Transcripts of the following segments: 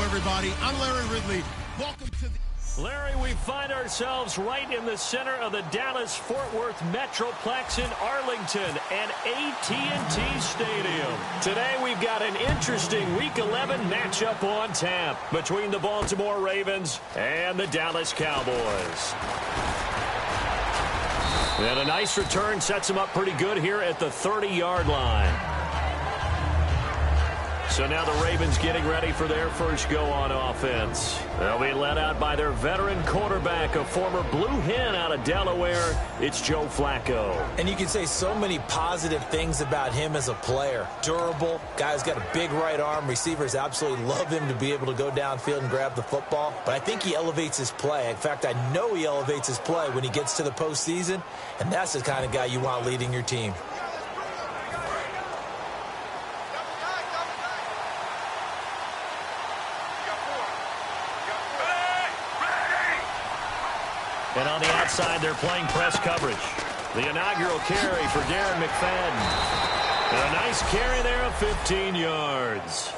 Everybody, I'm Larry Ridley. Welcome to the... Larry, we find ourselves right in the center of the Dallas-Fort Worth Metroplex in Arlington and AT&T Stadium. Today we've got an interesting Week 11 matchup on tap between the Baltimore Ravens and the Dallas Cowboys. And a nice return sets them up pretty good here at the 30-yard line. So now the Ravens getting ready for their first go on offense. They'll be led out by their veteran quarterback, a former Blue Hen out of Delaware. It's Joe Flacco. And you can say so many positive things about him as a player. Durable, guy's got a big right arm. Receivers absolutely love him to be able to go downfield and grab the football. But I think he elevates his play. In fact, I know he elevates his play when he gets to the postseason. And that's the kind of guy you want leading your team. And on the outside, they're playing press coverage. The inaugural carry for Darren McFadden. And a nice carry there of 15 yards.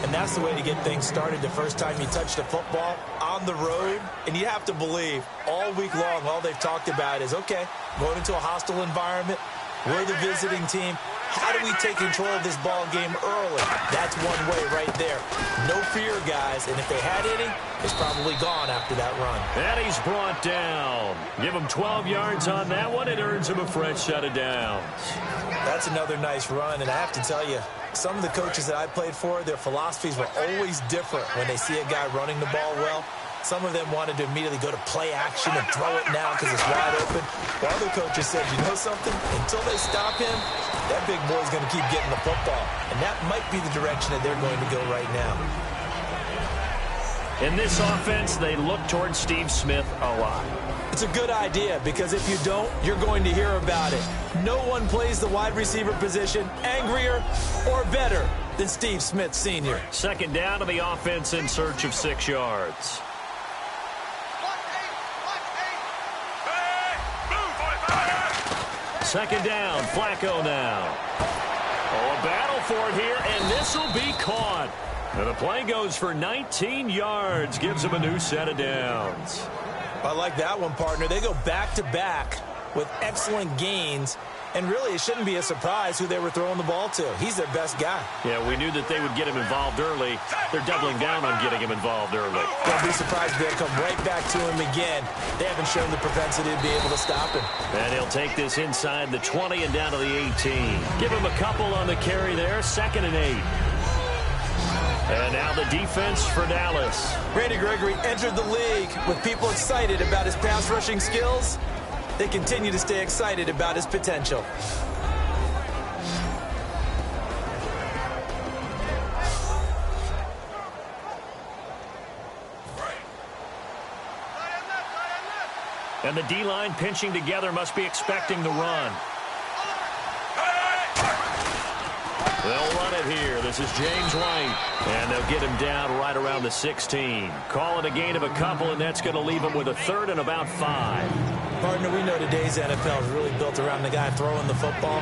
And that's the way to get things started the first time you touch the football on the road. And you have to believe all week long, all they've talked about is, okay, going into a hostile environment. We're the visiting team. How do we take control of this ball game early? That's one way right there. No fear, guys. And if they had any, it's probably gone after that run. And he's brought down. Give him 12 yards on that one. It earns him a fresh set of downs. That's another nice run. And I have to tell you, some of the coaches that I played for, their philosophies were always different when they see a guy running the ball well. Some of them wanted to immediately go to play action and throw it now because it's wide open. While other coaches said, you know something? Until they stop him, that big boy's going to keep getting the football. And that might be the direction that they're going to go right now. In this offense, they look towards Steve Smith a lot. It's a good idea because if you don't, you're going to hear about it. No one plays the wide receiver position angrier or better than Steve Smith Sr. Second down to the offense in search of 6 yards. Second down, Flacco now. Oh, a battle for it here, and this will be caught. And the play goes for 19 yards, gives him a new set of downs. I like that one, partner. They go back-to-back with excellent gains. And really, it shouldn't be a surprise who they were throwing the ball to. He's their best guy. Yeah, we knew that they would get him involved early. They're doubling down on getting him involved early. Don't be surprised if they'll come right back to him again. They haven't shown the propensity to be able to stop him. And he'll take this inside the 20 and down to the 18. Give him a couple on the carry there, 2nd and 8. And now the defense for Dallas. Randy Gregory entered the league with people excited about his pass rushing skills. They continue to stay excited about his potential. And the D-line pinching together must be expecting the run. They'll run it here. This is James White. And they'll get him down right around the 16. Call it a gain of a couple, and that's going to leave him with a 3rd and about 5. Partner, we know today's NFL is really built around the guy throwing the football.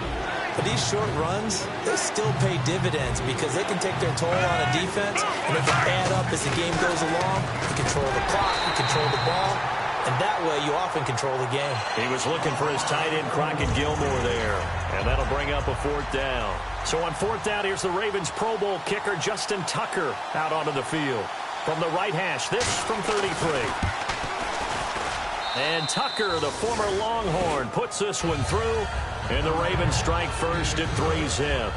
But these short runs, they still pay dividends because they can take their toll on a defense, and they can add up as the game goes along. You control the clock, you control the ball, and that way you often control the game. He was looking for his tight end, Crockett Gilmore, there. And that'll bring up a 4th down. So on 4th down, here's the Ravens Pro Bowl kicker, Justin Tucker, out onto the field. From the right hash, this from 33. And Tucker, the former Longhorn, puts this one through. And the Ravens strike first at 3-zip.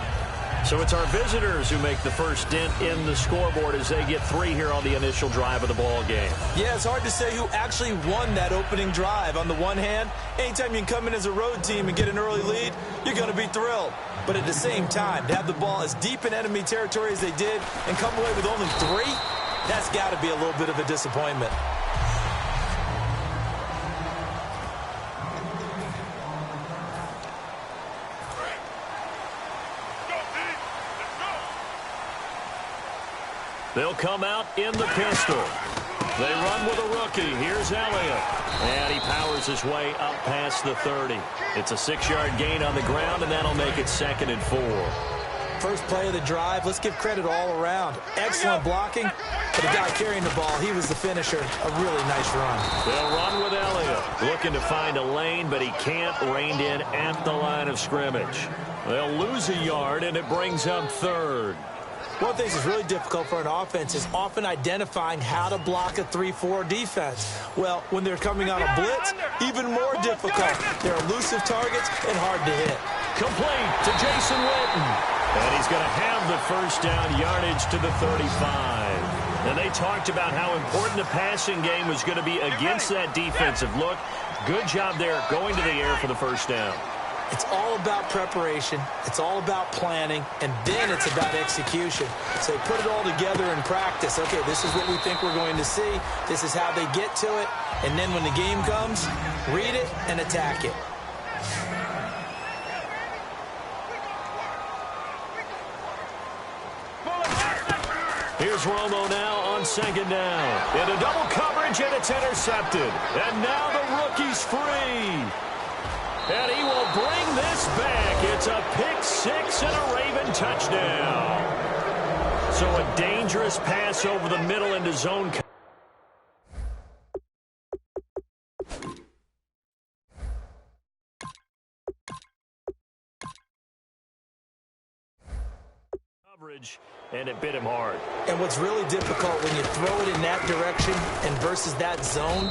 So it's our visitors who make the first dent in the scoreboard as they get 3 here on the initial drive of the ball game. Yeah, it's hard to say who actually won that opening drive. On the one hand, anytime you can come in as a road team and get an early lead, you're going to be thrilled. But at the same time, to have the ball as deep in enemy territory as they did and come away with only 3, that's got to be a little bit of a disappointment. They'll come out in the pistol. They run with a rookie. Here's Elliott. And he powers his way up past the 30. It's a 6-yard gain on the ground, and that'll make it 2nd and 4. First play of the drive, let's give credit all around. Excellent blocking. For the guy carrying the ball, he was the finisher. A really nice run. They'll run with Elliott. Looking to find a lane, but he can't. Reined in at the line of scrimmage. They'll lose a yard, and it brings up 3rd. One of the things that's really difficult for an offense is often identifying how to block a 3-4 defense. Well, when they're coming on a blitz, even more difficult. They're elusive targets and hard to hit. Complete to Jason Witten. And he's going to have the first down yardage to the 35. And they talked about how important the passing game was going to be against that defensive look. Good job there going to the air for the first down. It's all about preparation. It's all about planning. And then it's about execution. So they put it all together in practice. Okay, this is what we think we're going to see. This is how they get to it. And then when the game comes, read it and attack it. Here's Romo now on 2nd down. Into double coverage, and it's intercepted. And now the rookie's free. And he will bring this back. It's a pick 6 and a Raven touchdown. So a dangerous pass over the middle into zone coverage, and it bit him hard. And what's really difficult when you throw it in that direction and versus that zone,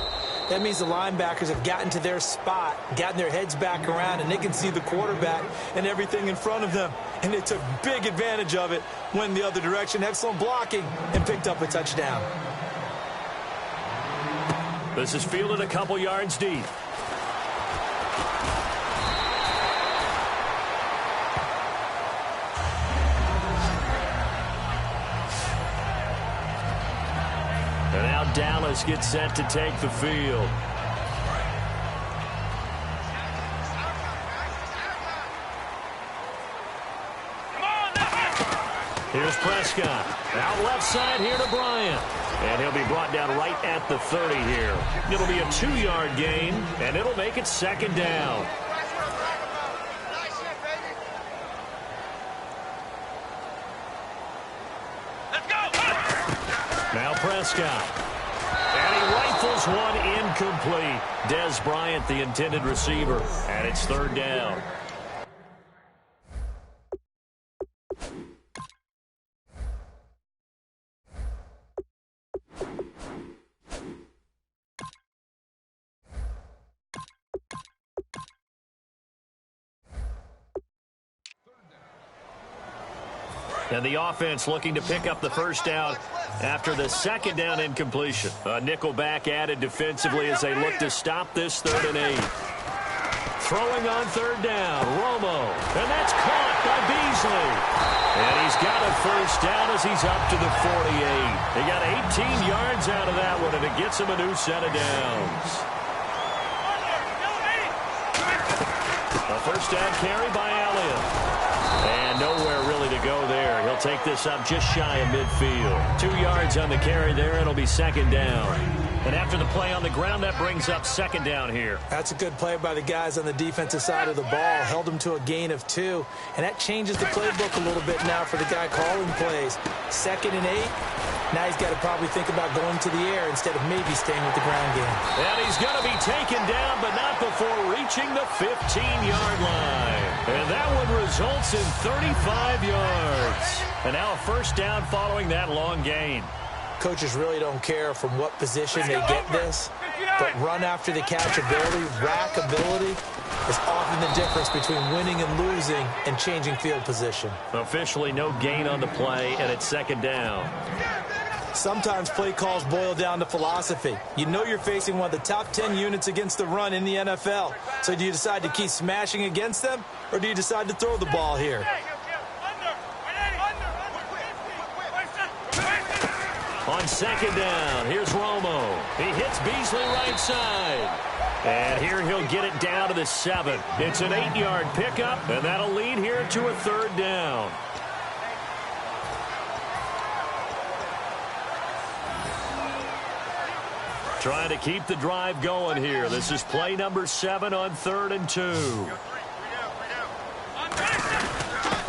that means the linebackers have gotten to their spot, gotten their heads back around, and they can see the quarterback and everything in front of them. And they took big advantage of it, went the other direction, excellent blocking, and picked up a touchdown. This is fielded a couple yards deep. And now Dallas gets set to take the field. Here's Prescott. Out left side here to Bryant. And he'll be brought down right at the 30 here. It'll be a 2-yard gain, and it'll make it 2nd down. Now Prescott. And he rifles one incomplete. Dez Bryant, the intended receiver. And it's 3rd down. And the offense looking to pick up the first down after the 2nd down incompletion. A nickel back added defensively as they look to stop this 3rd and 8. Throwing on 3rd down, Romo. And that's caught by Beasley. And he's got a first down as he's up to the 48. He got 18 yards out of that one, and it gets him a new set of downs. A first down carry by Elliott. And nowhere really to go there. He'll take this up just shy of midfield. 2 yards on the carry there. It'll be 2nd down. And after the play on the ground, that brings up 2nd down here. That's a good play by the guys on the defensive side of the ball. Held them to a gain of 2. And that changes the playbook a little bit now for the guy calling plays. 2nd and 8. Now he's got to probably think about going to the air instead of maybe staying with the ground game. And he's going to be taken down, but not before reaching the 15-yard line. And that one results in 35 yards. And now a first down following that long gain. Coaches really don't care from what position they get this, but run after the catch ability, rack ability, is often the difference between winning and losing and changing field position. Officially no gain on the play, and it's 2nd down. Sometimes play calls boil down to philosophy. You know you're facing one of the top 10 units against the run in the NFL. So do you decide to keep smashing against them, or do you decide to throw the ball here? On 2nd down, here's Romo. He hits Beasley right side. And here he'll get it down to the 7. It's an 8-yard pickup, and that'll lead here to a 3rd down. Trying to keep the drive going here. This is play number 7 on 3rd and 2.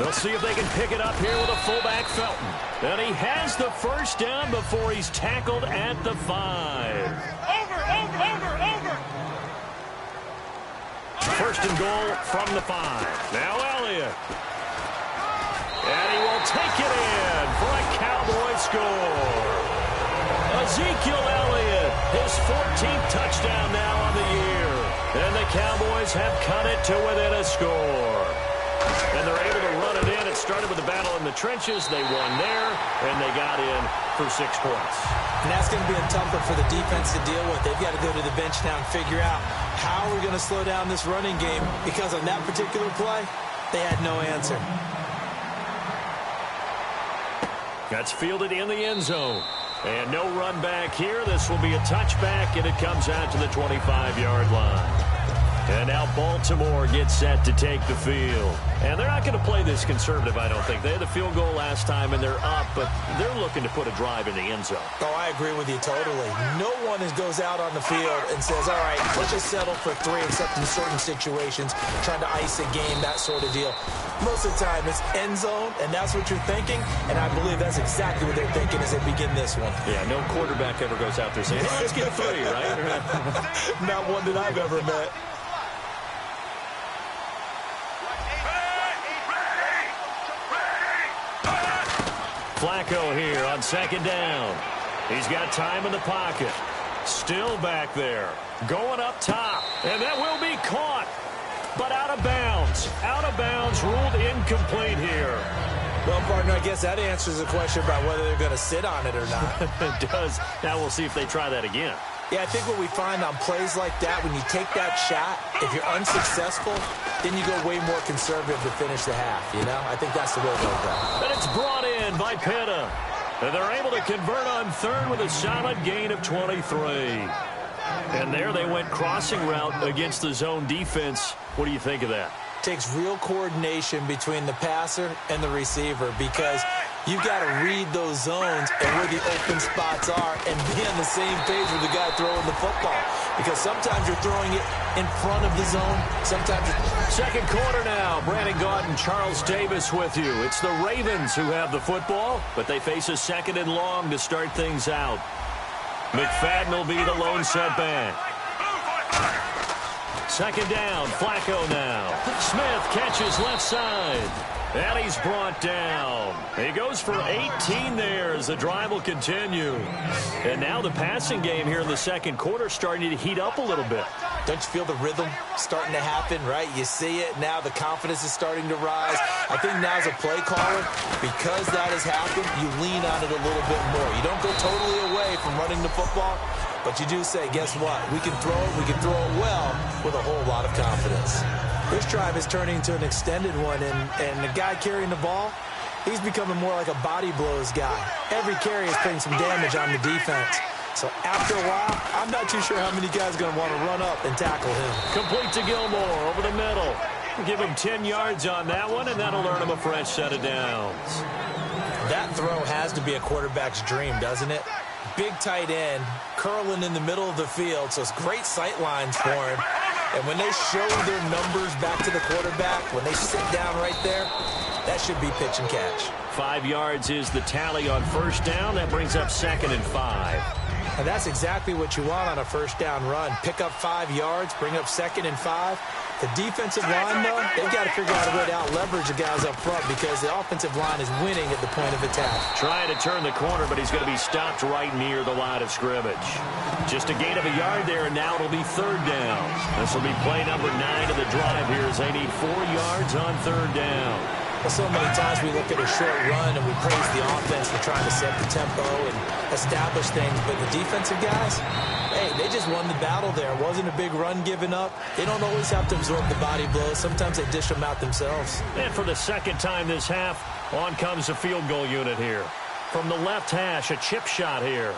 They'll see if they can pick it up here with a fullback, Felton. And he has the first down before he's tackled at the 5. Over. First and goal from the 5. Now Elliott. And he will take it in for a Cowboy score. Ezekiel Elliott, his 14th touchdown now on the year. And the Cowboys have cut it to within a score. And they're able to run it in. It started with a battle in the trenches. They won there, and they got in for 6 points. And that's going to be a tough one for the defense to deal with. They've got to go to the bench now and figure out how we're going to slow down this running game, because on that particular play, they had no answer. That's fielded in the end zone. And no run back here. This will be a touchback, and it comes out to the 25-yard line. And now Baltimore gets set to take the field. And they're not going to play this conservative, I don't think. They had the field goal last time, and they're up, but they're looking to put a drive in the end zone. Oh, I agree with you totally. No one goes out on the field and says, all right, let's just settle for 3, except in certain situations, trying to ice a game, that sort of deal. Most of the time, it's end zone, and that's what you're thinking, and I believe that's exactly what they're thinking as they begin this one. Yeah, no quarterback ever goes out there saying, hey, let's get 3, right? Not one that I've ever met. Flacco here on 2nd down. He's got time in the pocket. Still back there. Going up top. And that will be caught. But out of bounds. Out of bounds, ruled incomplete here. Well, partner, I guess that answers the question about whether they're going to sit on it or not. It does. Now we'll see if they try that again. Yeah, I think what we find on plays like that, when you take that shot, if you're unsuccessful, then you go way more conservative to finish the half, you know? I think that's the way to go. And it's brought in by Pitta. And they're able to convert on 3rd with a solid gain of 23. And there they went crossing route against the zone defense. What do you think of that? Takes real coordination between the passer and the receiver, because you've got to read those zones and where the open spots are and be on the same page with the guy throwing the football. Because sometimes you're throwing it in front of the zone. Sometimes you're... Second quarter now. Brandon Gaunt and Charles Davis with you. It's the Ravens who have the football, but they face a 2nd and long to start things out. McFadden will be the lone setback. 2nd down, Flacco now. Smith catches left side. And he's brought down. He goes for 18 there as the drive will continue. And now the passing game here in the second quarter starting to heat up a little bit. Don't you feel the rhythm starting to happen, right? You see it now. The confidence is starting to rise. I think now as a play caller, because that has happened, you lean on it a little bit more. You don't go totally away from running the football, but you do say, guess what? We can throw it. We can throw it well with a whole lot of confidence. This drive is turning into an extended one, and the guy carrying the ball, he's becoming more like a body blows guy. Every carry is putting some damage on the defense. So after a while, I'm not too sure how many guys are going to want to run up and tackle him. Complete to Gilmore over the middle. Give him 10 yards on that one, and that'll earn him a fresh set of downs. That throw has to be a quarterback's dream, doesn't it? Big tight end, curling in the middle of the field, so it's great sight lines for him. And when they show their numbers back to the quarterback, when they sit down right there, that should be pitch and catch. 5 yards is the tally on first down. That brings up 2nd and 5. And that's exactly what you want on a first down run. Pick up 5 yards, bring up 2nd and 5. The defensive line, though, they've got to figure out a way to out-leverage the guys up front, because the offensive line is winning at the point of attack. Trying to turn the corner, but he's going to be stopped right near the line of scrimmage. Just a gain of a yard there, and now it'll be 3rd down. This will be play number 9 of the drive here as they need 4 yards on 3rd down. Well, so many times we look at a short run and we praise the offense for trying to set the tempo and establish things, but the defensive guys, hey, they just won the battle there. It wasn't a big run given up. They don't always have to absorb the body blows. Sometimes they dish them out themselves. And for the second time this half, on comes the field goal unit here. From the left hash, a chip shot here.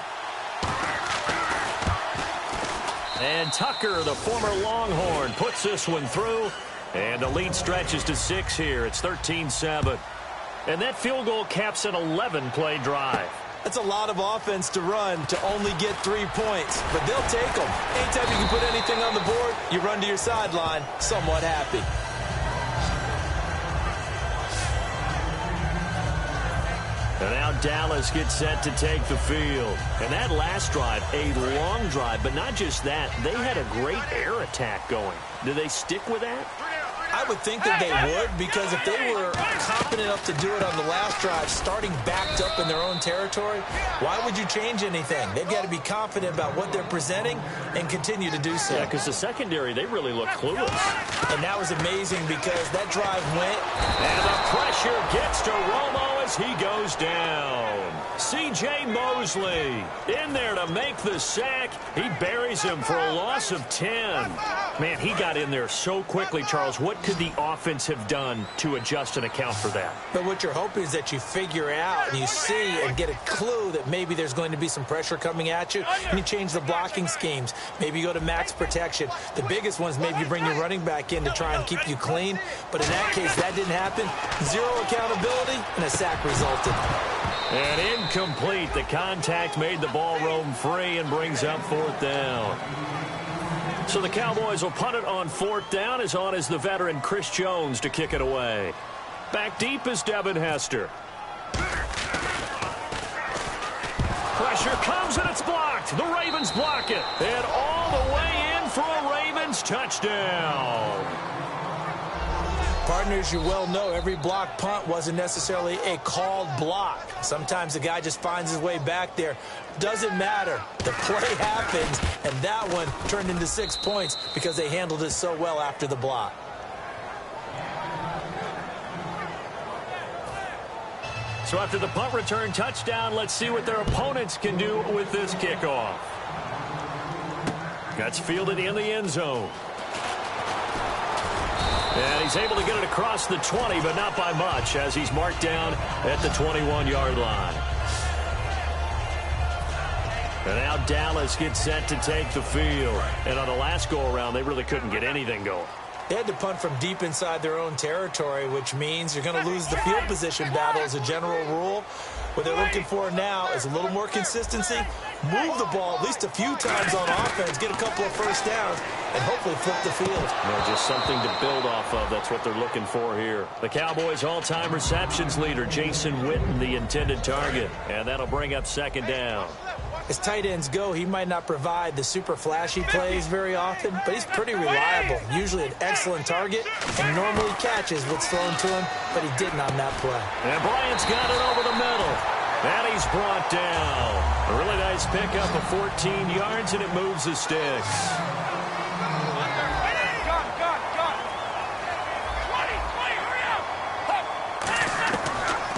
And Tucker, the former Longhorn, puts this one through. And the lead stretches to 6 here. It's 13-7. And that field goal caps an 11-play drive. That's a lot of offense to run to only get 3 points, but they'll take them. Anytime you can put anything on the board, you run to your sideline somewhat happy. And now Dallas gets set to take the field. And that last drive, a long drive, but not just that. They had a great air attack going. Do they stick with that? I would think that they would, because if they were confident enough to do it on the last drive, starting backed up in their own territory, why would you change anything? They've got to be confident about what they're presenting and continue to do so. Yeah, because the secondary, they really look clueless. And that was amazing because that drive went. And the pressure gets to Romo as he goes down. C.J. Mosley in there to make the sack. He buries him for a loss of 10. Man, he got in there so quickly, Charles. What could the offense have done to adjust and account for that? But what you're hoping is that you figure out and you see and get a clue that maybe there's going to be some pressure coming at you, and you change the blocking schemes. Maybe you go to max protection. The biggest one is maybe you bring your running back in to try and keep you clean. But in that case, that didn't happen. Zero accountability, and a sack resulted. And incomplete. The contact made the ball roam free and brings up 4th down. So the Cowboys will punt it on 4th down. As on is the veteran Chris Jones to kick it away. Back deep is Devin Hester. Pressure comes and it's blocked. The Ravens block it. And all the way in for a Ravens touchdown. Partners, you well know every block punt wasn't necessarily a called block. Sometimes the guy just finds his way back there. Doesn't matter. The play happens, and that one turned into 6 points because they handled it so well after the block. So after the punt return touchdown, let's see what their opponents can do with this kickoff. That's fielded in the end zone. And he's able to get it across the 20, but not by much, as he's marked down at the 21-yard line. And now Dallas gets set to take the field. And on the last go-around, they really couldn't get anything going. They had to punt from deep inside their own territory, which means you're going to lose the field position battle as a general rule. What they're looking for now is a little more consistency, move the ball at least a few times on offense, get a couple of first downs, and hopefully flip the field. Yeah, just something to build off of. That's what they're looking for here. The Cowboys' all-time receptions leader, Jason Witten, the intended target. And that'll bring up 2nd down. As tight ends go, he might not provide the super flashy plays very often, but he's pretty reliable. Usually an excellent target, and normally catches what's thrown to him, but he didn't on that play. And Bryant's got it over the middle. And he's brought down. A really nice pickup of 14 yards, and it moves the sticks.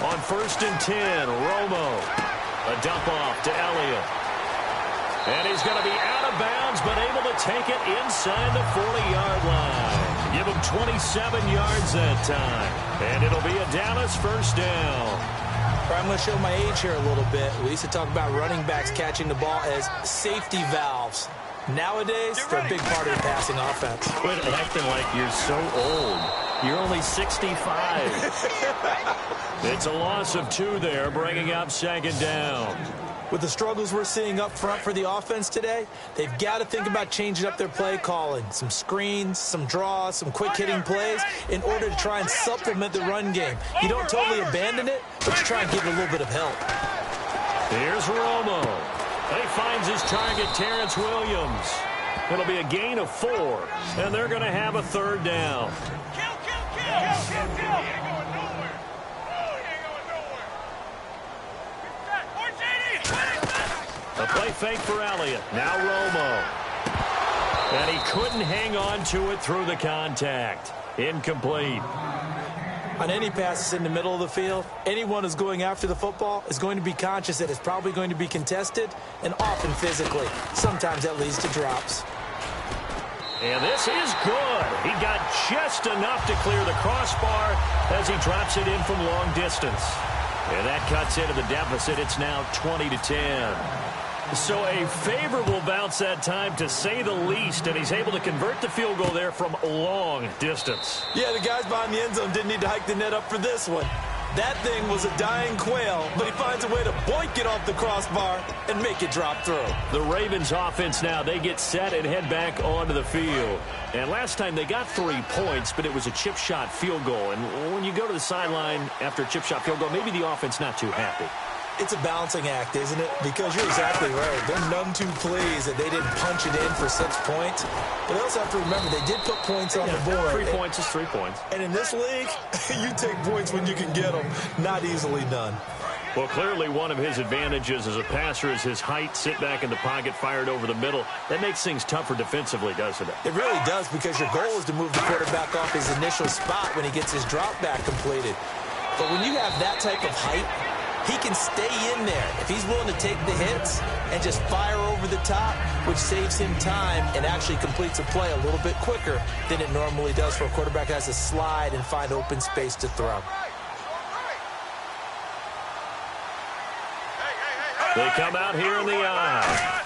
On 1st and 10, Romo. A dump off to Elliott. And he's going to be out of bounds, but able to take it inside the 40-yard line. Give him 27 yards that time. And it'll be a Dallas 1st down. I'm going to show my age here a little bit. We used to talk about running backs catching the ball as safety valves. Nowadays, they're a big part of the passing offense. Quit acting like you're so old. You're only 65. It's a loss of 2 there, bringing up 2nd down. With the struggles we're seeing up front for the offense today, they've got to think about changing up their play calling. Some screens, some draws, some quick-hitting plays in order to try and supplement the run game. You don't totally abandon it, but you try and give it a little bit of help. Here's Romo. He finds his target, Terrence Williams. It'll be a gain of 4, and they're going to have a 3rd down. A play fake for Elliott. Now Romo. And he couldn't hang on to it through the contact. Incomplete. On any passes in the middle of the field, anyone who's going after the football is going to be conscious that it's probably going to be contested, and often physically. Sometimes that leads to drops. And this is good. He got just enough to clear the crossbar as he drops it in from long distance. And that cuts into the deficit. It's now 20-10. So a favorable bounce that time, to say the least, and he's able to convert the field goal there from long distance. Yeah, the guys behind the end zone didn't need to hike the net up for this one. That thing was a dying quail, but he finds a way to boink it off the crossbar and make it drop through. The Ravens offense now, they get set and head back onto the field. And last time they got 3 points, but it was a chip shot field goal. And when you go to the sideline after a chip shot field goal, maybe the offense not too happy. It's a balancing act, isn't it? Because you're exactly right. They're none too pleased that they didn't punch it in for 6 points. But they also have to remember they did put points on the board. 3 points is 3 points. And in this league, you take points when you can get them. Not easily done. Well, clearly one of his advantages as a passer is his height, sit back in the pocket, fired over the middle. That makes things tougher defensively, doesn't it? It really does, because your goal is to move the quarterback off his initial spot when he gets his drop back completed. But when you have that type of height, he can stay in there if he's willing to take the hits and just fire over the top, which saves him time and actually completes a play a little bit quicker than it normally does for a quarterback that has to slide and find open space to throw. They come out here in the eye.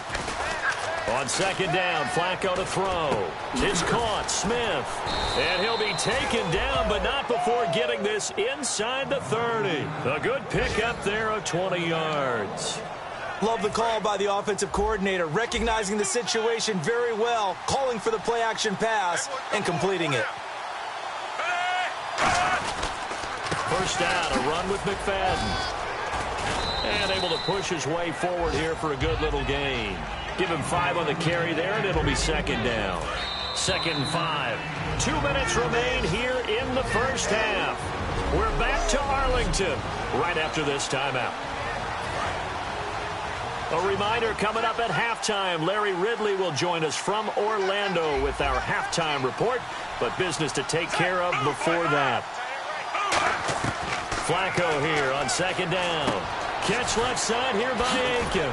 On second down, Flacco to throw. It's caught, Smith. And he'll be taken down, but not before getting this inside the 30. A good pickup there of 20 yards. Love the call by the offensive coordinator, recognizing the situation very well, calling for the play-action pass, and completing it. First down, a run with McFadden. And able to push his way forward here for a good little gain. Give him 5 on the carry there, and it'll be second down. 2nd and 5. 2 minutes remain here in the first half. We're back to Arlington right after this timeout. A reminder coming up at halftime, Larry Ridley will join us from Orlando with our halftime report, but business to take care of before that. Flacco here on second down. Catch left side here by Aiken.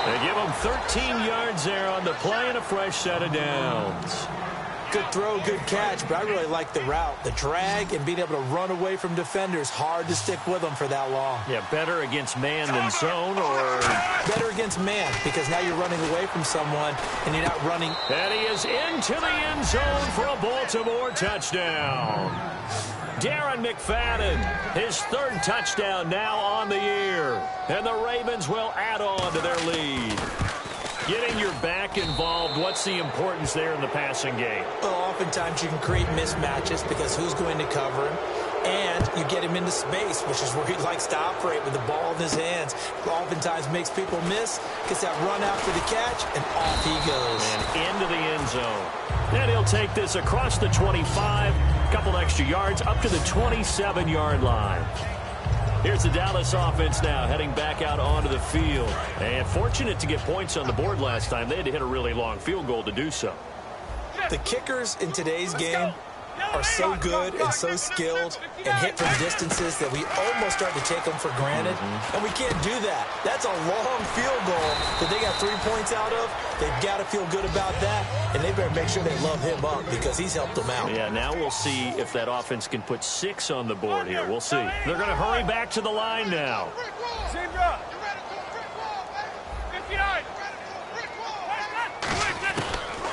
They give him 13 yards there on the play and a fresh set of downs. Good throw, good catch, but I really like the route. The drag and being able to run away from defenders, hard to stick with them for that long. Yeah, better against man than zone, or better against man, because now you're running away from someone and you're not running. And he is into the end zone for a Baltimore touchdown. Darren McFadden, his 3rd touchdown now on the year. And the Ravens will add on to their lead. Getting your back involved, what's the importance there in the passing game? Well, oftentimes you can create mismatches because who's going to cover him? And you get him into space, which is where he likes to operate with the ball in his hands. Oftentimes makes people miss, gets that run after the catch, and off he goes. And into the end zone. And he'll take this across the 25, couple extra yards, up to the 27-yard line. Here's the Dallas offense now heading back out onto the field. And fortunate to get points on the board last time. They had to hit a really long field goal to do so. The kickers in today's game are so good and so skilled and hit from distances that we almost start to take them for granted. And we can't do that. That's a long field goal that they got 3 points out of. They've got to feel good about that, and they better make sure they love him up because he's helped them out. Yeah, now we'll see if that offense can put 6 on the board here. We'll see. They're going to hurry back to the line now.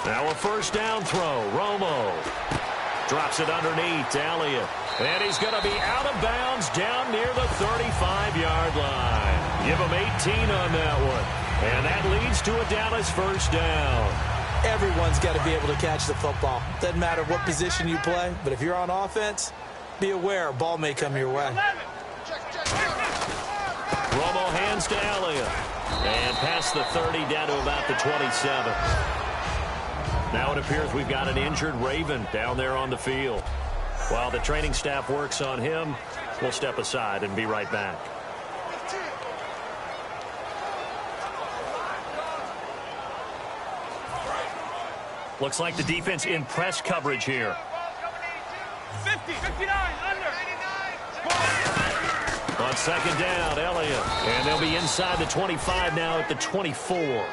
Now a first down throw. Romo drops it underneath to Elliott. And he's going to be out of bounds down near the 35-yard line. Give him 18 on that one. And that leads to a Dallas first down. Everyone's got to be able to catch the football. Doesn't matter what position you play, but if you're on offense, be aware a ball may come your way. Romo hands to Elliott. And past the 30 down to about the 27. Now it appears we've got an injured Raven down there on the field. While the training staff works on him, we'll step aside and be right back. Looks like the defense in press coverage here. 50, 59, under. On second down, Elliott. And they'll be inside the 25 now at the 24.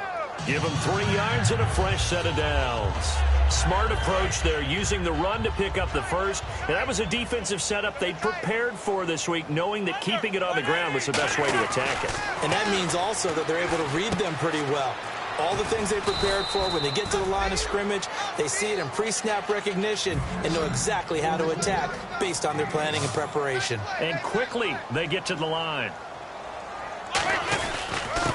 Give them 3 yards and a fresh set of downs. Smart approach there, using the run to pick up the first. And that was a defensive setup they prepared for this week, knowing that keeping it on the ground was the best way to attack it. And that means also that they're able to read them pretty well. All the things they prepared for, when they get to the line of scrimmage, they see it in pre-snap recognition and know exactly how to attack based on their planning and preparation. And quickly they get to the line.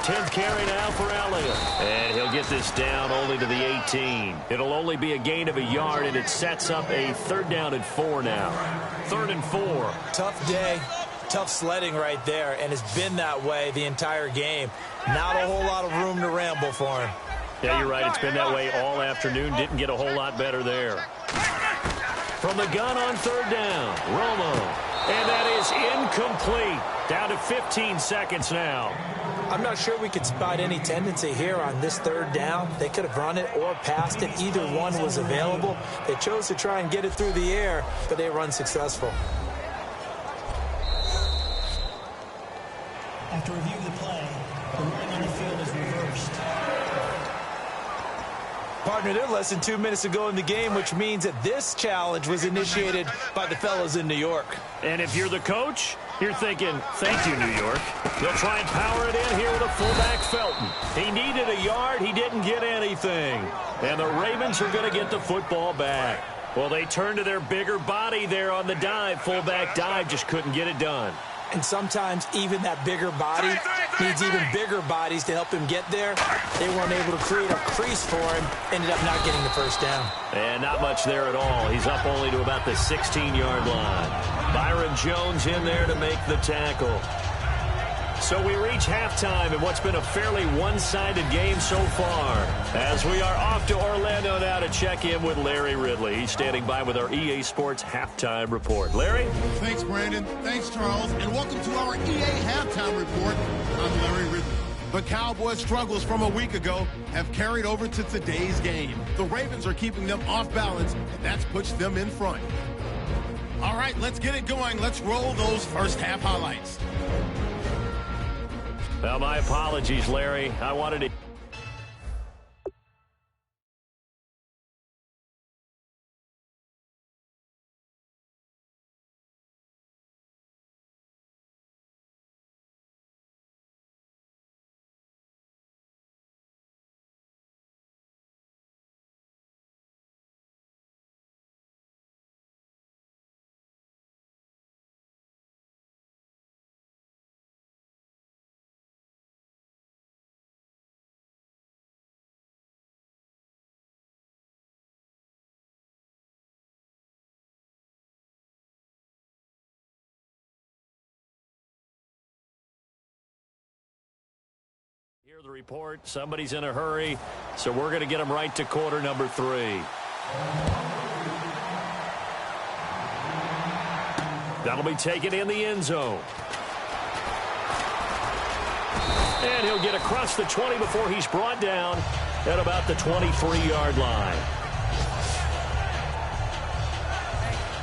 10th carry now for Elliott. And he'll get this down only to the 18. It'll only be a gain of a yard, and it sets up a 3rd down and 4 now. 3rd and 4. Tough day. Tough sledding right there, and it's been that way the entire game. Not a whole lot of room to ramble for him. Yeah, you're right. It's been that way all afternoon. Didn't get a whole lot better there. From the gun on 3rd down, Romo. And that is incomplete. Down to 15 seconds now. I'm not sure we could spot any tendency here on this 3rd down. They could have run it or passed it. Either one was available. They chose to try and get it through the air, but they run successful. After reviewing the play, the running on the field is reversed. Partner, they're less than 2 minutes to go in the game, which means that this challenge was initiated by the fellows in New York. And if you're the coach, you're thinking, thank you, New York. They'll try and power it in here with a fullback, Felton. He needed a yard. He didn't get anything. And the Ravens are going to get the football back. Well, they turned to their bigger body there on the dive. Fullback dive, just couldn't get it done. And sometimes even that bigger body needs even bigger bodies to help him get there. They weren't able to create a crease for him. Ended up not getting the first down. And not much there at all. He's up only to about the 16-yard line. Byron Jones in there to make the tackle. So we reach halftime in what's been a fairly one-sided game so far. As we are off to Orlando now to check in with Larry Ridley. He's standing by with our EA Sports Halftime Report. Larry? Thanks, Brandon. Thanks, Charles. And welcome to our EA Halftime Report. I'm Larry Ridley. The Cowboys' struggles from a week ago have carried over to today's game. The Ravens are keeping them off balance, and that's pushed them in front. All right, let's get it going. Let's roll those first half highlights. Well, my apologies, Larry. I wanted to... Hear the report. Somebody's in a hurry, so we're going to get them right to quarter number 3. That'll be taken in the end zone. And he'll get across the 20 before he's brought down at about the 23-yard line.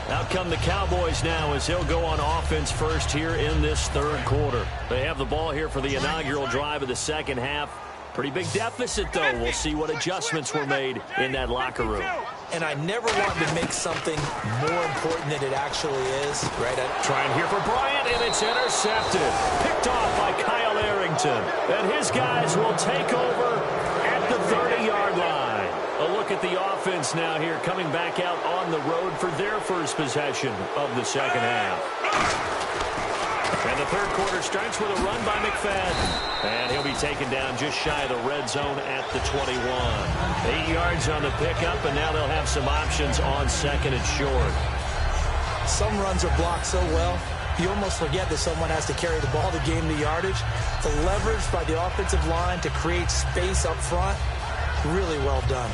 Out come the Cowboys now as they'll go on offense first here in this 3rd quarter. They have the ball here for the inaugural drive of the second half. Pretty big deficit, though. We'll see what adjustments were made in that locker room. And I never wanted to make something more important than it actually is. Right? Trying here for Bryant, and it's intercepted. Picked off by Kyle Arrington. And his guys will take over at the 30-yard line. A look at the offense now here, coming back out on the road for their first possession of the second half. And the 3rd quarter starts with a run by McFadden. And he'll be taken down just shy of the red zone at the 21. 8 yards on the pickup, and now they'll have some options on 2nd and short. Some runs are blocked so well, you almost forget that someone has to carry the ball to gain the yardage. The leverage by the offensive line to create space up front, really well done.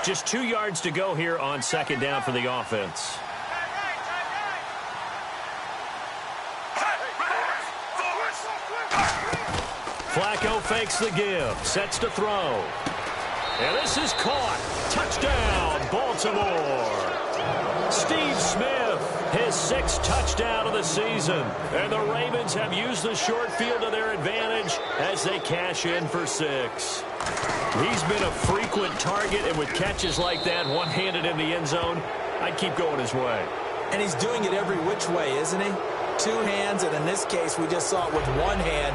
Just 2 yards to go here on 2nd down for the offense. Flacco fakes the give, sets to throw. And this is caught. Touchdown, Baltimore. Steve Smith his 6th touchdown of the season. And the Ravens have used the short field to their advantage as they cash in for 6. He's been a frequent target, and with catches like that, one-handed in the end zone, I'd keep going his way. And he's doing it every which way, isn't he? 2 hands, and in this case, we just saw it with 1 hand.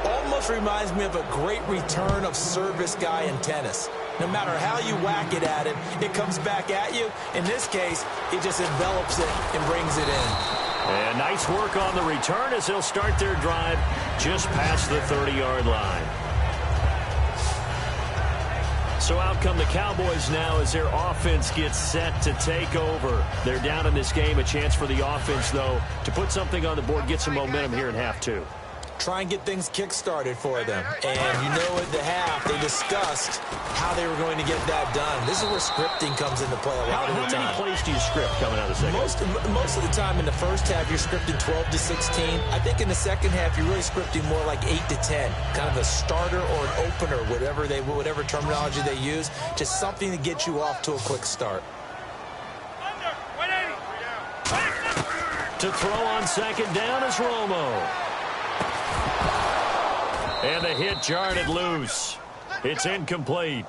Almost reminds me of a great return of service guy in tennis. No matter how you whack it at him, it comes back at you. In this case, he just envelops it and brings it in. And nice work on the return as they'll start their drive just past the 30-yard line. So out come the Cowboys now as their offense gets set to take over. They're down in this game. A chance for the offense, though, to put something on the board, get some momentum here in half 2. Try and get things kick-started for them. And you know at the half, they discussed how they were going to get that done. This is where scripting comes into play a lot of the time. How many plays do you script coming out of the second? Most of the time in the first half, you're scripting 12 to 16. I think in the second half, you're really scripting more like 8 to 10. Kind of a starter or an opener, whatever terminology they use. Just something to get you off to a quick start. Under 180. To throw on second down is Romo. And the hit jarred it loose. It's incomplete.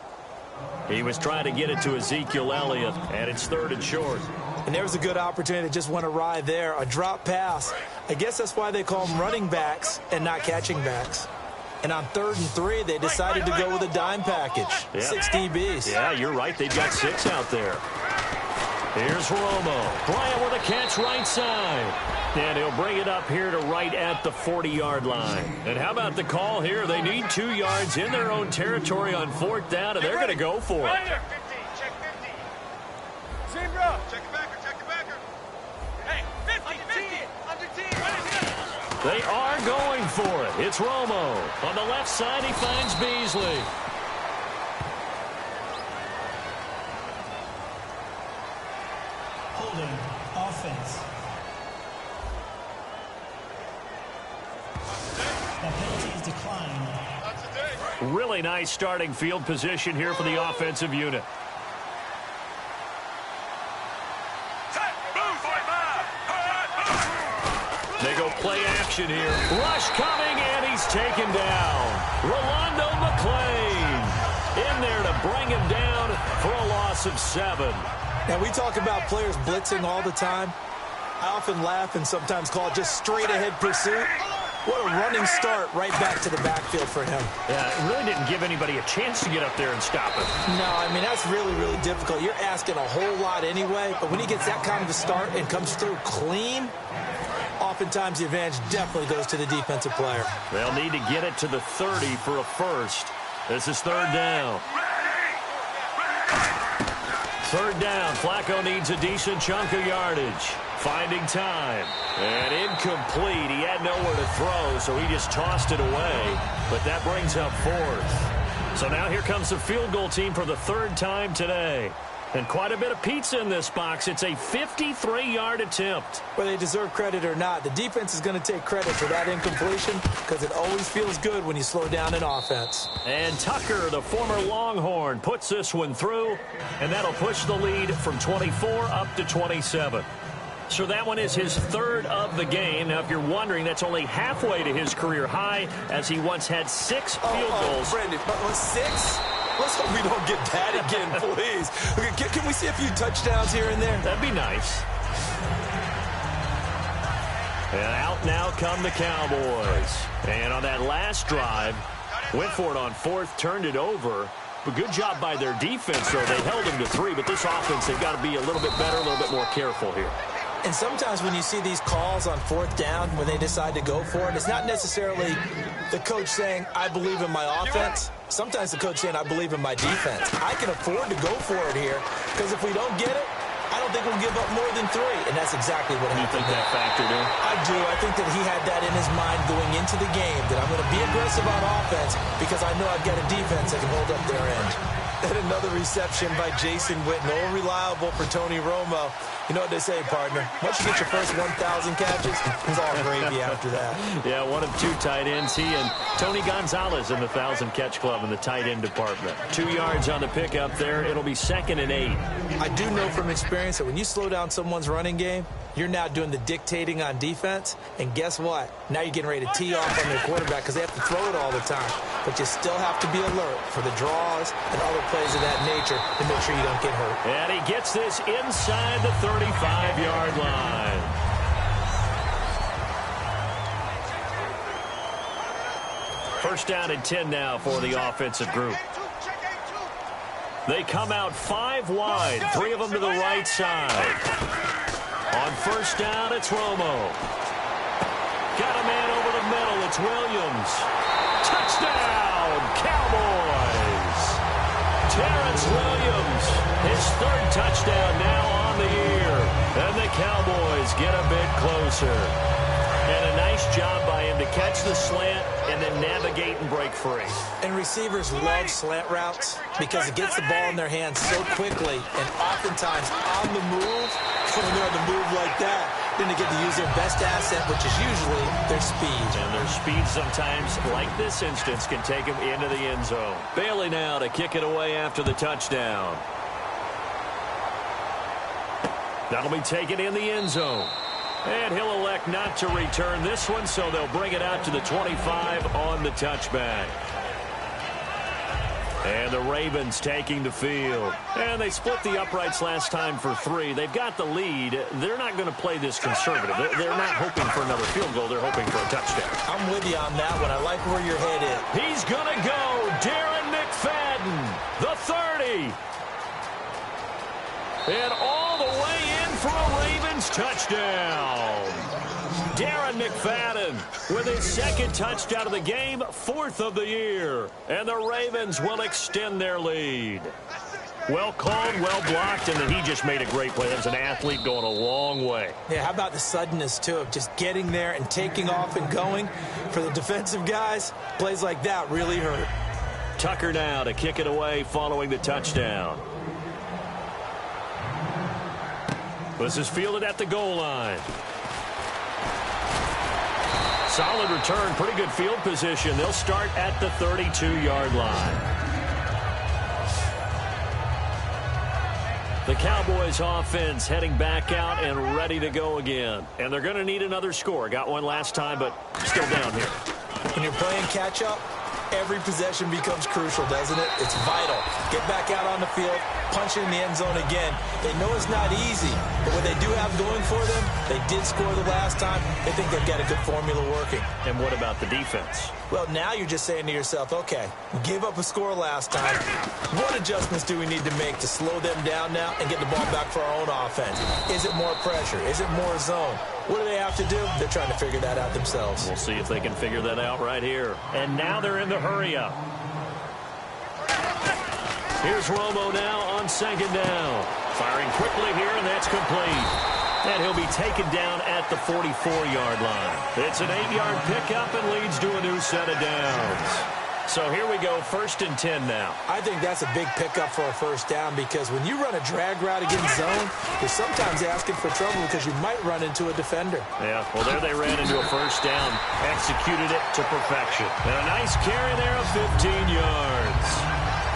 He was trying to get it to Ezekiel Elliott, and it's 3rd and short. And there was a good opportunity that just went awry there. A drop pass. I guess that's why they call them running backs and not catching backs. And on 3rd and 3, they decided to go with a dime package. Yeah. 6 DBs. Yeah, you're right. They've got 6 out there. Here's Romo. Bryant with a catch right side. And he'll bring it up here to right at the 40-yard line. And how about the call here? They need 2 yards in their own territory on 4th down, and they're going to go for it. Check 50. Team bro. Check the backer. Hey, 50. Under team. They are going for it. It's Romo. On the left side, he finds Beasley. Holding offense. That penalty is declined. Really nice starting field position here for the offensive unit. They go play action here. Rush coming, and he's taken down. Rolando McClain in there to bring him down for a loss of 7. Now, we talk about players blitzing all the time. I often laugh and sometimes call it just straight-ahead pursuit. What a running start right back to the backfield for him. Yeah, it really didn't give anybody a chance to get up there and stop him. No, I mean, that's really, really difficult. You're asking a whole lot anyway, but when he gets that kind of a start and comes through clean, oftentimes the advantage definitely goes to the defensive player. They'll need to get it to the 30 for a first. This is 3rd down. 3rd down. Flacco needs a decent chunk of yardage. Finding time. And incomplete. He had nowhere to throw, so he just tossed it away. But that brings up 4th. So now here comes the field goal team for the 3rd time today. And quite a bit of pizza in this box. It's a 53-yard attempt. Whether they deserve credit or not, the defense is going to take credit for that incompletion because it always feels good when you slow down an offense. And Tucker, the former Longhorn, puts this one through, and that'll push the lead from 24 up to 27. So that one is his 3rd of the game. Now, if you're wondering, that's only halfway to his career high, as he once had 6 field goals. Brandon, 6? Let's hope we don't get that again, please. Okay, can we see a few touchdowns here and there? That'd be nice. And out now come the Cowboys. And on that last drive, went for it on 4th, turned it over. But good job by their defense, though. They held him to 3, but this offense, they've got to be a little bit better, a little bit more careful here. And sometimes when you see these calls on 4th down, when they decide to go for it, it's not necessarily the coach saying, I believe in my offense. Sometimes the coach saying, I believe in my defense. I can afford to go for it here because if we don't get it, I don't think we'll give up more than 3. And that's exactly what happened. You think that factored in? I do. I think that he had that in his mind going into the game, that I'm going to be aggressive on offense because I know I've got a defense that can hold up their end. And another reception by Jason Witten. All reliable for Tony Romo. You know what they say, partner. Once you get your first 1,000 catches, it's all gravy after that. Yeah, one of 2 tight ends. He and Tony Gonzalez in the 1,000-catch club in the tight end department. 2 yards on the pickup there. It'll be 2nd and 8. I do know from experience that when you slow down someone's running game, You're now doing the dictating on defense, and guess what? Now you're getting ready to tee off on their quarterback because they have to throw it all the time. But you still have to be alert for the draws and other plays of that nature to make sure you don't get hurt. And he gets this inside the 35-yard line. First down and 10 now for the offensive group. They come out 5 wide, 3 of them to the right side. On first down, it's Romo. Got a man over the middle. It's Williams. Touchdown, Cowboys. Terrence Williams, his 3rd touchdown now on the year. And the Cowboys get a bit closer. And a nice job by him to catch the slant and then navigate and break free. And receivers love slant routes because it gets the ball in their hands so quickly and oftentimes on the move. When they're on the move like that, then they get to use their best asset, which is usually their speed. And their speed sometimes, like this instance, can take them into the end zone. Bailey now to kick it away after the touchdown. That'll be taken in the end zone. And he'll elect not to return this one, so they'll bring it out to the 25 on the touchback. And the Ravens taking the field. And they split the uprights last time for 3. They've got the lead. They're not going to play this conservative. They're not hoping for another field goal. They're hoping for a touchdown. I'm with you on that one. I like where your head is. He's going to go. Darren McFadden, the 30. And all the way in for a Ravens touchdown. Darren McFadden with his 2nd touchdown of the game, 4th of the year. And the Ravens will extend their lead. Well called, well blocked, and then he just made a great play. That was an athlete going a long way. Yeah, how about the suddenness, too, of just getting there and taking off and going? For the defensive guys, plays like that really hurt. Tucker now to kick it away following the touchdown. This is fielded at the goal line. Solid return, pretty good field position. They'll start at the 32-yard line. The Cowboys offense heading back out and ready to go again. And they're going to need another score. Got one last time, but still down here. When you're playing catch-up, every possession becomes crucial, doesn't it? It's vital. Get back out on the field, punch it in the end zone again. They know it's not easy, but what they do have going for them, they did score the last time. They think they've got a good formula working. And what about the defense? Well, now you're just saying to yourself, okay, we gave up a score last time. What adjustments do we need to make to slow them down now and get the ball back for our own offense? Is it more pressure? Is it more zone? What do they have to do? They're trying to figure that out themselves. We'll see if they can figure that out right here. And now they're in the hurry-up. Here's Romo now on 2nd down. Firing quickly here, and that's complete. And he'll be taken down at the 44-yard line. It's an 8-yard pickup and leads to a new set of downs. So here we go, 1st and 10 now. I think that's a big pickup for a first down because when you run a drag route against zone, you're sometimes asking for trouble because you might run into a defender. Yeah, well, there they ran into a first down, executed it to perfection. And a nice carry there of 15 yards.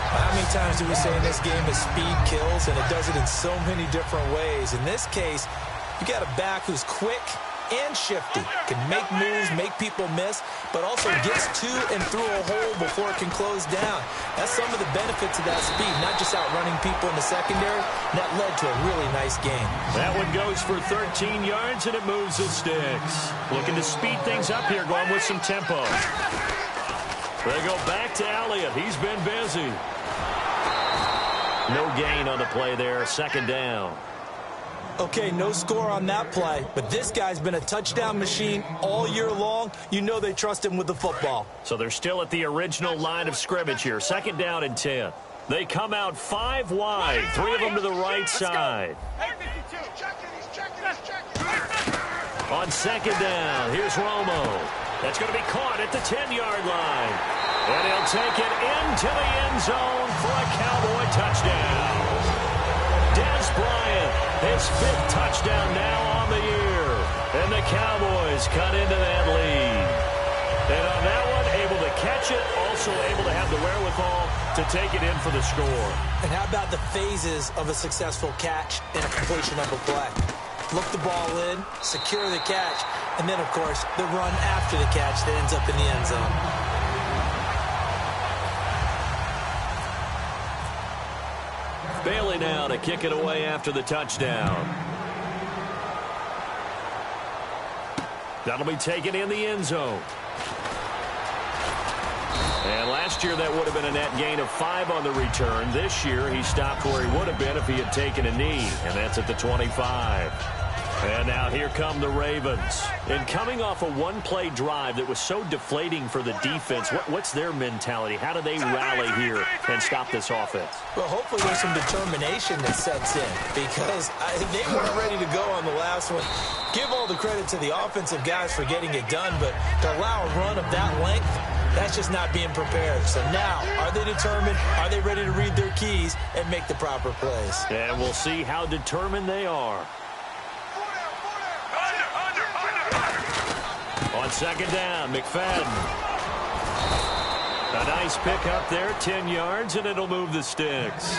How many times do we say in this game that speed kills, and it does it in so many different ways? In this case, you got a back who's quick and shifty, can make moves, make people miss, but also gets to and through a hole before it can close down. That's some of the benefits of that speed, not just outrunning people in the secondary. That led to a really nice game. That one goes for 13 yards, and it moves the sticks. Looking to speed things up here, going with some tempo. They go back to Elliott. He's been busy. No gain on the play there, 2nd down. Okay, no score on that play, but this guy's been a touchdown machine all year long. You know they trust him with the football. So they're still at the original line of scrimmage here, 2nd down and 10. They come out 5 wide, 3 of them to the right side. On 2nd down, here's Romo. That's going to be caught at the 10-yard line. And he'll take it into the end zone for a Cowboy touchdown. Dez Bryant, his 5th touchdown now on the year. And the Cowboys cut into that lead. And on that one, able to catch it, also able to have the wherewithal to take it in for the score. And how about the phases of a successful catch and a completion of a play? look the ball in, secure the catch, and then, of course, the run after the catch that ends up in the end zone. Bailey now to kick it away after the touchdown. That'll be taken in the end zone. And last year that would have been a net gain of 5 on the return. This year he stopped where he would have been if he had taken a knee, and that's at the 25. And now here come the Ravens. And coming off a one-play drive that was so deflating for the defense, what's their mentality? How do they rally here and stop this offense? Well, hopefully there's some determination that sets in, because they weren't ready to go on the last one. Give all the credit to the offensive guys for getting it done, but to allow a run of that length, that's just not being prepared. So now, are they determined? Are they ready to read their keys and make the proper plays? And we'll see how determined they are. On second down, McFadden. A nice pick up there, 10 yards, and it'll move the sticks.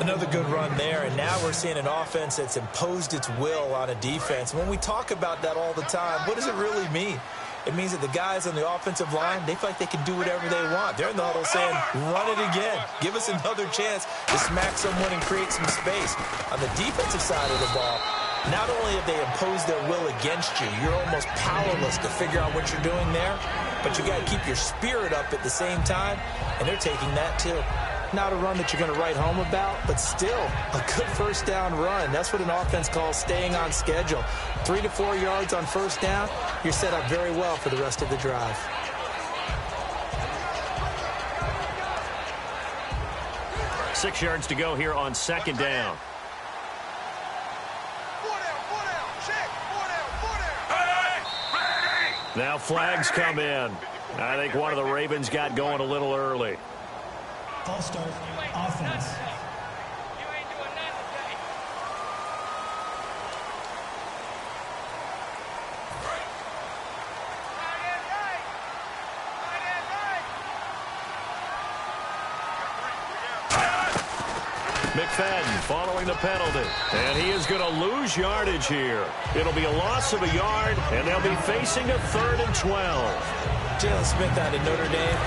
Another good run there, and now we're seeing an offense that's imposed its will on a defense. When we talk about that all the time, what does it really mean? It means that the guys on the offensive line, they feel like they can do whatever they want. They're in the huddle saying, run it again. Give us another chance to smack someone and create some space. On the defensive side of the ball, not only have they imposed their will against you, you're almost powerless to figure out what you're doing there, but you got to keep your spirit up at the same time, and they're taking that too. Not a run that you're going to write home about, but still a good first down run. That's what an offense calls staying on schedule. 3 to 4 yards on first down, you're set up very well for the rest of the drive. Six yards to go here on second down. Now flags come in. I think one of the Ravens got going a little early. False start, offense. McFadden following the penalty. And he is going to lose yardage here. It'll be a loss of a yard, and they'll be facing a 3rd and 12. Jalen Smith out of Notre Dame.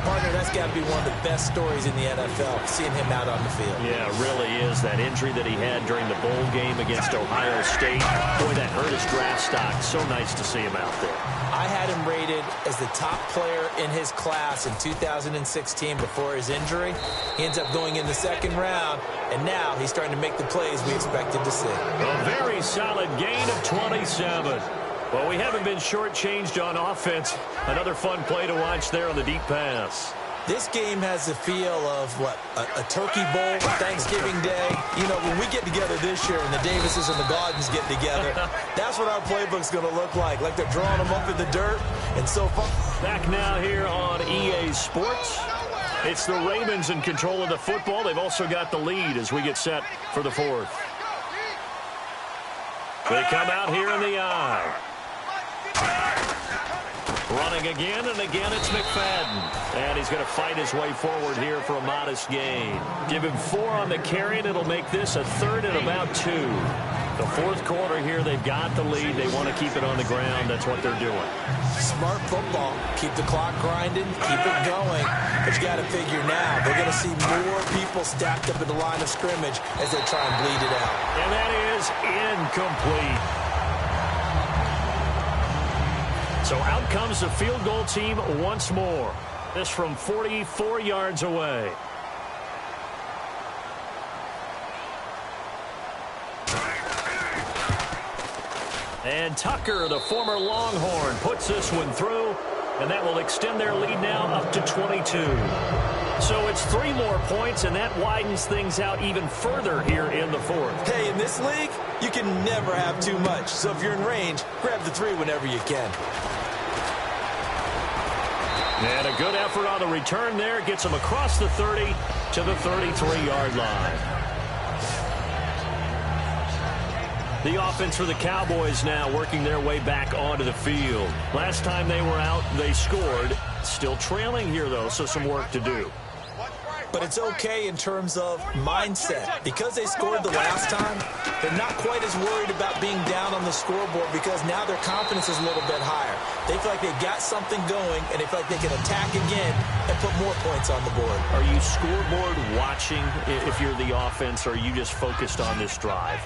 Partner, that's got to be one of the best stories in the NFL, seeing him out on the field. Yeah, it really is. That injury that he had during the bowl game against Ohio State, boy, that hurt his draft stock. So nice to see him out there. I had him rated as the top player in his class in 2016 before his injury. He ends up going in the 2nd round, and now he's starting to make the plays we expected to see. A very solid gain of 27. Well, we haven't been shortchanged on offense. Another fun play to watch there on the deep pass. This game has the feel of, a turkey bowl, Thanksgiving Day. You know, when we get together this year and the Davises and the Gardens get together, that's what our playbook's going to look like they're drawing them up in the dirt. And so far. Back now here on EA Sports. It's the Ravens in control of the football. They've also got the lead as we get set for the 4th. They come out here in the eye. Running again, and again it's McFadden. And he's going to fight his way forward here for a modest gain. Give him 4 on the carry, and it'll make this a 3rd and about 2. The 4th quarter here, they've got the lead. They want to keep it on the ground. That's what they're doing. Smart football. Keep the clock grinding. Keep it going. But you got to figure now, they're going to see more people stacked up at the line of scrimmage as they try and bleed it out. And that is incomplete. So out comes the field goal team once more. This from 44 yards away. And Tucker, the former Longhorn, puts this one through, and that will extend their lead now up to 22. So it's 3 more points, and that widens things out even further here in the 4th. Hey, in this league, you can never have too much. So if you're in range, grab the 3 whenever you can. And a good effort on the return there. Gets him across the 30 to the 33-yard line. The offense for the Cowboys now working their way back onto the field. Last time they were out, they scored. Still trailing here, though, so some work to do. Watch right. But it's okay in terms of mindset. Because they scored the last time, they're not quite as worried about being down on the scoreboard because now their confidence is a little bit higher. They feel like they've got something going, and they feel like they can attack again and put more points on the board. Are you scoreboard watching if you're the offense, or are you just focused on this drive?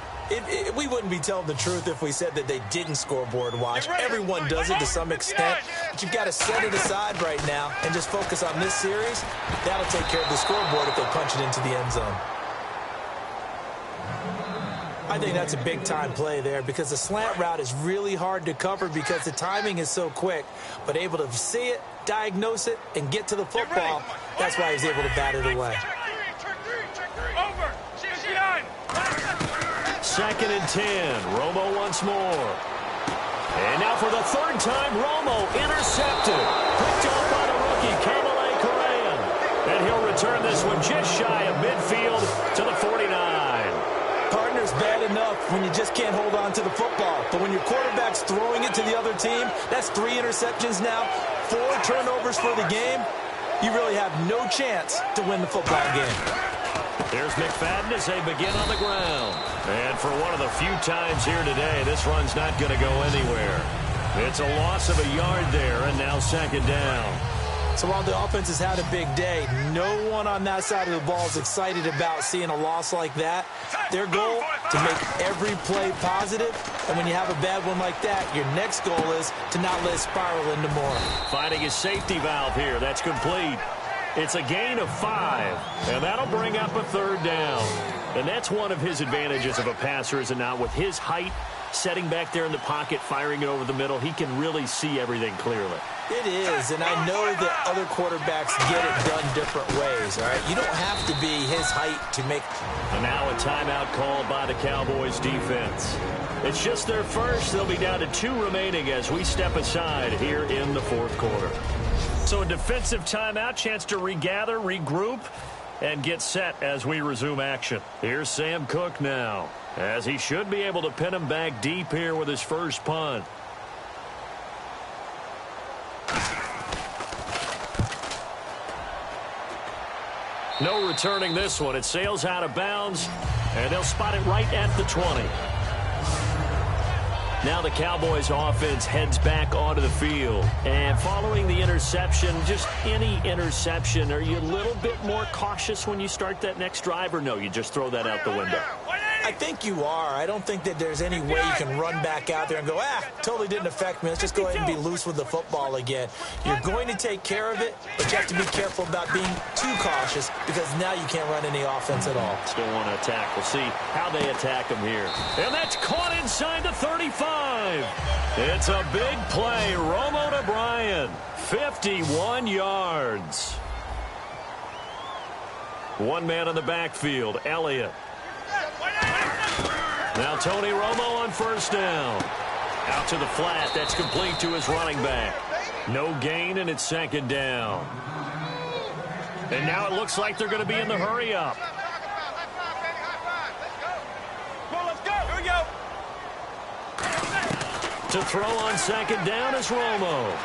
We wouldn't be telling the truth if we said that they didn't scoreboard watch. Everyone does it to some extent, but you've got to set it aside right now and just focus on this series. That'll take care of the scoreboard if they punch it into the end zone. I think that's a big-time play there because the slant route is really hard to cover because the timing is so quick, but able to see it, diagnose it, and get to the football, that's why he was able to bat it away. Over. She's behind. 2nd and 10. Romo once more. And now for the third time, Romo intercepted. Picked off by the rookie, Kamale Correa. And he'll return this one just shy of midfield to the 49. Partner's bad enough when you just can't hold on to the football. But when your quarterback's throwing it to the other team, that's 3 interceptions now, 4 turnovers for the game. You really have no chance to win the football game. There's McFadden as they begin on the ground. And for one of the few times here today, this run's not going to go anywhere. It's a loss of a yard there, and now 2nd down. So while the offense has had a big day, no one on that side of the ball is excited about seeing a loss like that. Their goal, to make every play positive. And when you have a bad one like that, your next goal is to not let it spiral into more. Finding his safety valve here. That's complete. It's a gain of 5, and that'll bring up a 3rd down. And that's one of his advantages of a passer, is it not? With his height, setting back there in the pocket, firing it over the middle, he can really see everything clearly. It is, and I know that other quarterbacks get it done different ways, all right? You don't have to be his height to make... And now a timeout called by the Cowboys defense. It's just their first. They'll be down to 2 remaining as we step aside here in the 4th quarter. So a defensive timeout, chance to regather, regroup, and get set as we resume action. Here's Sam Cook now, as he should be able to pin him back deep here with his first punt. No returning this one. It sails out of bounds, and they'll spot it right at the 20. Now the Cowboys offense heads back onto the field. And following the interception, just any interception, are you a little bit more cautious when you start that next drive, or no, you just throw that out the window? I think you are. I don't think that there's any way you can run back out there and go, totally didn't affect me. Let's just go ahead and be loose with the football again. You're going to take care of it, but you have to be careful about being too cautious because now you can't run any offense at all. Still want to attack. We'll see how they attack him here. And that's caught inside the 35. It's a big play. Romo to Bryant. 51 yards. One man in the backfield, Elliott. Now Tony Romo on 1st down. Out to the flat. That's complete to his running back. No gain, and it's 2nd down. And now it looks like they're going to be in the hurry-up. Let's go. Here we go. To throw on 2nd down is Romo.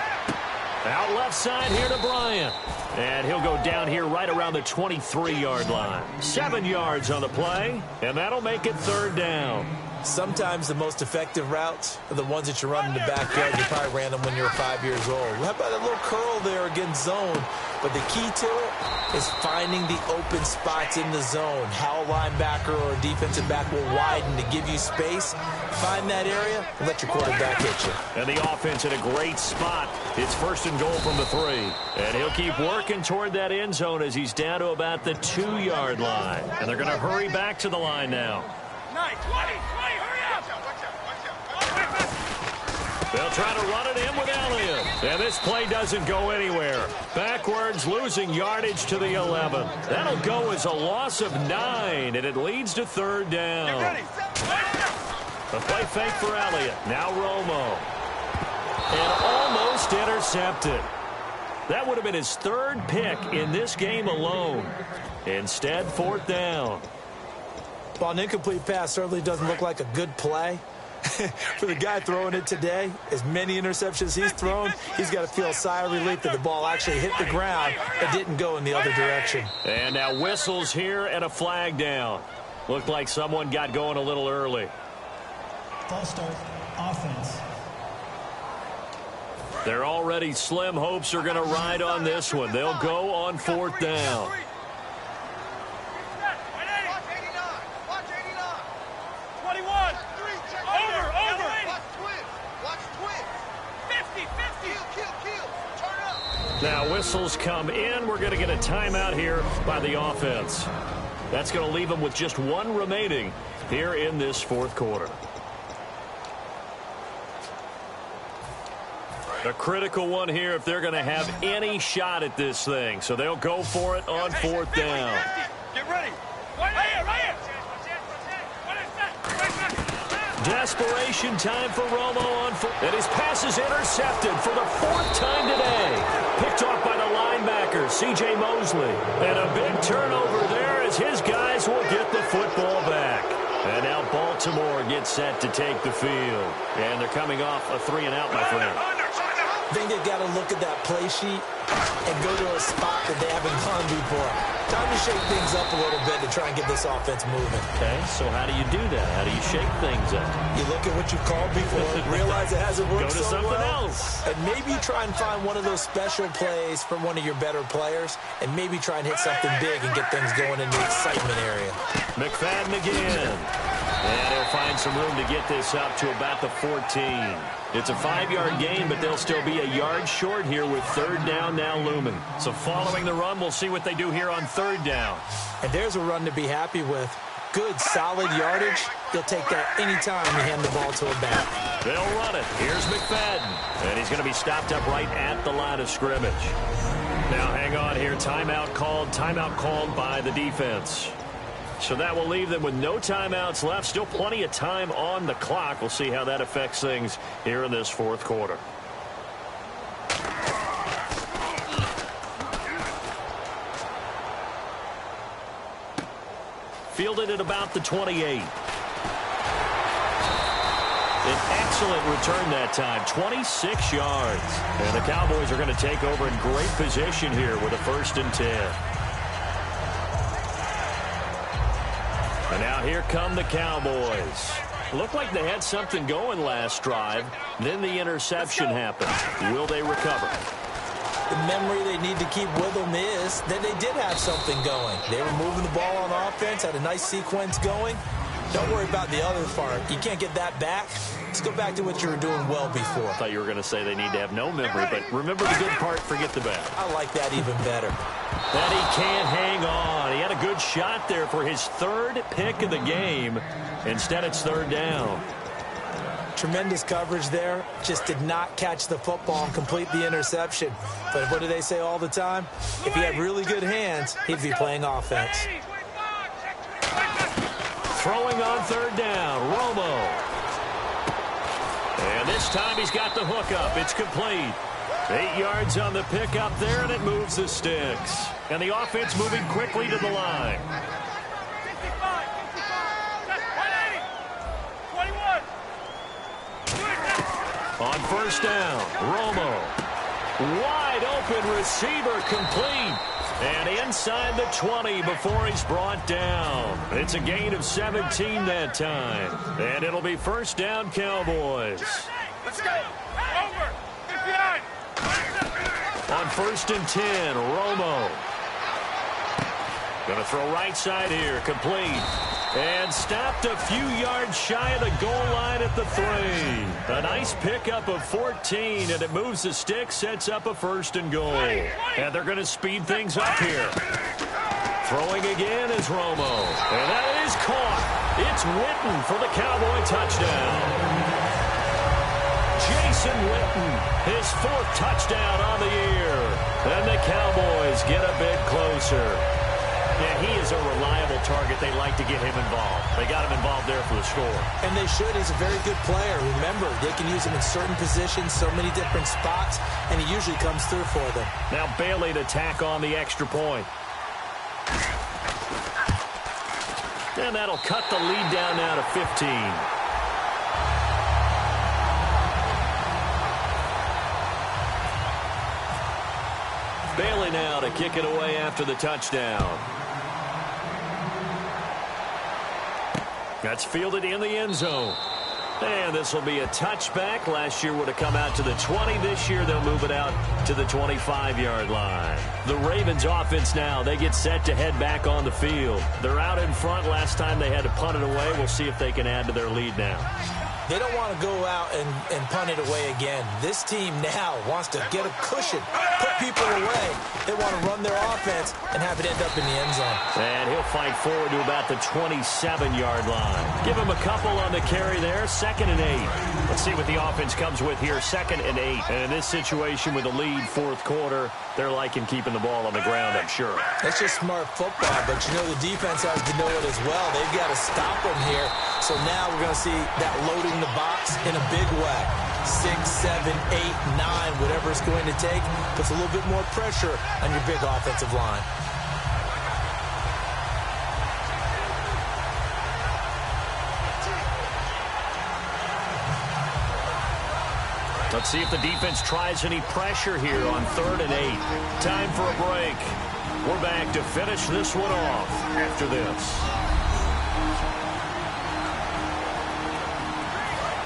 Out left side here to Bryant. And he'll go down here right around the 23-yard line. 7 yards on the play, and that'll make it 3rd down. Sometimes the most effective routes are the ones that you run in the backyard. You probably ran them when you were 5 years old. How about a little curl there against zone? But the key to it is finding the open spots in the zone. How a linebacker or a defensive back will widen to give you space. Find that area and let your quarterback hit you. And the offense in a great spot. It's 1st and goal from the 3. And he'll keep working toward that end zone as he's down to about the 2-yard line. And they're going to hurry back to the line now. 9, 20, hurry up! They'll try to run it in with Elliott. And this play doesn't go anywhere. Backwards, losing yardage to the 11. That'll go as a loss of 9, and it leads to 3rd down. Ready. A play fake for Elliott. Now Romo. And almost intercepted. That would have been his 3rd pick in this game alone. Instead, 4th down. Well, an incomplete pass certainly doesn't look like a good play, For the guy throwing it today, as many interceptions he's thrown, he's got to feel a sigh of relief that the ball actually hit the ground and didn't go in the other direction. And now whistles here and a flag down. Looked like someone got going a little early. False start, offense. They're already slim hopes are going to ride on this one. They'll go on 4th down. Now whistles come in. We're going to get a timeout here by the offense. That's going to leave them with just one remaining here in this 4th quarter. A critical one here if they're going to have any shot at this thing. So they'll go for it on 4th down. Get ready. Right here, right here. Desperation time for Romo on 4th. And his pass is intercepted for the 4th time today. Picked off by the linebacker, C.J. Mosley. And a big turnover there as his guys will get the football back. And now Baltimore gets set to take the field. And they're coming off a 3-and-out, my friend. I think they've got to look at that play sheet and go to a spot that they haven't gone before. Time to shake things up a little bit to try and get this offense moving. Okay, so how do you do that? How do you shake things up? You look at what you called before, realize it hasn't worked Go to so something well, else. and maybe try and find one of those special plays from one of your better players, and maybe try and hit something big and get things going in the excitement area. McFadden again. And he'll find some room to get this up to about the 14. It's a 5-yard gain, but they'll still be a yard short here with 3rd down now looming. So following the run, we'll see what they do here on 3rd down. And there's a run to be happy with. Good, solid yardage. You'll take that anytime you hand the ball to a back. They'll run it. Here's McFadden. And he's going to be stopped up right at the line of scrimmage. Now hang on here. Timeout called by the defense. So that will leave them with no timeouts left. Still plenty of time on the clock. We'll see how that affects things here in this 4th quarter. Fielded at about the 28. An excellent return that time, 26 yards. And the Cowboys are going to take over in great position here with a 1st and 10. And now here come the Cowboys. Looked like they had something going last drive. Then the interception happened. Will they recover? The memory they need to keep with them is that they did have something going. They were moving the ball on offense, had a nice sequence going. Don't worry about the other part. You can't get that back. Let's go back to what you were doing well before. I thought you were going to say they need to have no memory, but remember the good part, forget the bad. I like that even better. But he can't hang on. He had a good shot there for his 3rd pick of the game. Instead, it's 3rd down. Tremendous coverage there. Just did not catch the football and complete the interception. But what do they say all the time? If he had really good hands, he'd be playing offense. Throwing on 3rd down, Romo. And this time he's got the hook up. It's complete. 8 yards on the pickup there, and it moves the sticks. And the offense moving quickly to the line. 55, 180, 21. On 1st down, Romo. Wide open receiver complete. And inside the 20 before he's brought down. It's a gain of 17 that time. And it'll be 1st down, Cowboys. Let's go. Over. 59. On 1st and 10, Romo. Going to throw right side here, complete. And stopped a few yards shy of the goal line at the 3. A nice pickup of 14, and it moves the stick, sets up a 1st and goal. And they're going to speed things up here. Throwing again is Romo. And that is caught. It's Witten for the Cowboy touchdown. Jason Witten, his 4th touchdown on the year. And the Cowboys get a bit closer. Yeah, he is a reliable target. They like to get him involved. They got him involved there for the score. And they should. He's a very good player. Remember, they can use him in certain positions, so many different spots, and he usually comes through for them. Now Bailey to tack on the extra point. And that'll cut the lead down now to 15. Bailey now to kick it away after the touchdown. That's fielded in the end zone. And this will be a touchback. Last year would have come out to the 20. This year they'll move it out to the 25-yard line. The Ravens offense now, they get set to head back on the field. They're out in front. Last time they had to punt it away. We'll see if they can add to their lead now. They don't want to go out and punt it away again. This team now wants to get a cushion, put people away. They want to run their offense and have it end up in the end zone. And he'll fight forward to about the 27-yard line. Give him a couple on the carry there. 2nd and 8. Let's see what the offense comes with here. 2nd and 8. And in this situation with a lead, fourth quarter, they're liking keeping the ball on the ground, I'm sure. It's just smart football, but you know the defense has to know it as well. They've got to stop them here. So now we're going to see that loading the box in a big way. 6, 7, 8, 9, whatever it's going to take, puts a little bit more pressure on your big offensive line. Let's see if the defense tries any pressure here on 3rd and 8. Time for a break. We're back to finish this one off after this.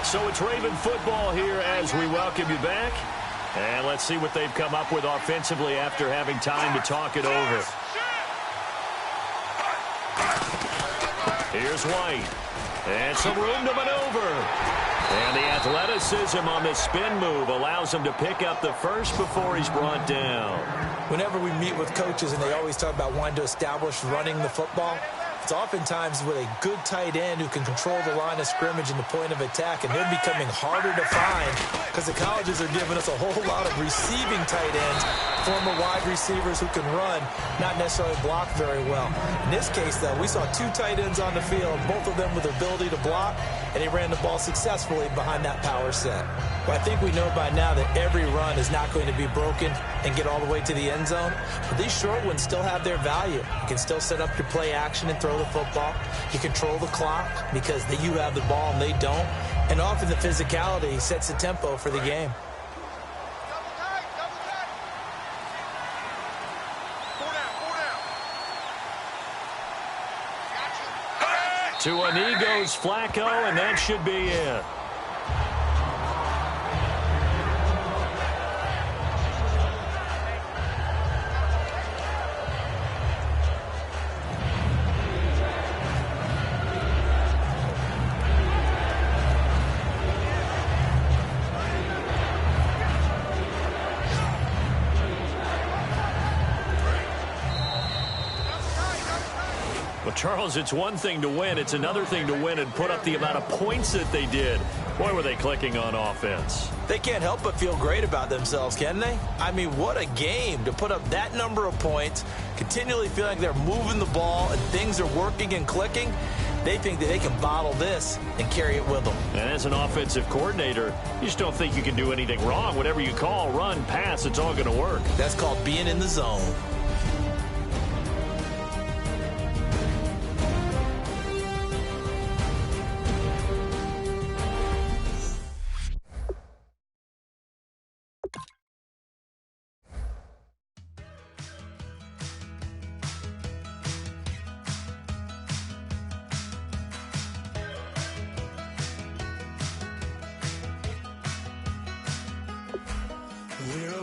So it's Raven football here as we welcome you back. And let's see what they've come up with offensively after having time to talk it over. Here's White. And some room to maneuver. And the athleticism on the spin move allows him to pick up the first before he's brought down. Whenever we meet with coaches and they always talk about wanting to establish running the football, it's oftentimes with a good tight end who can control the line of scrimmage and the point of attack, and they're becoming harder to find because the colleges are giving us a whole lot of receiving tight ends, former wide receivers who can run, not necessarily block very well. In this case, though, we saw 2 tight ends on the field, both of them with the ability to block, and he ran the ball successfully behind that power set. Well, I think we know by now that every run is not going to be broken and get all the way to the end zone, but these short ones still have their value. You can still set up your play action and throw the football. You control the clock because you have the ball and they don't. And often the physicality sets the tempo for the game. To a knee goes Flacco, and that should be it. Charles, it's one thing to win. It's another thing to win and put up the amount of points that they did. Boy, were they clicking on offense. They can't help but feel great about themselves, can they? I mean, what a game to put up that number of points, continually feeling like they're moving the ball and things are working and clicking. They think that they can bottle this and carry it with them. And as an offensive coordinator, you just don't think you can do anything wrong. Whatever you call, run, pass, it's all going to work. That's called being in the zone. We're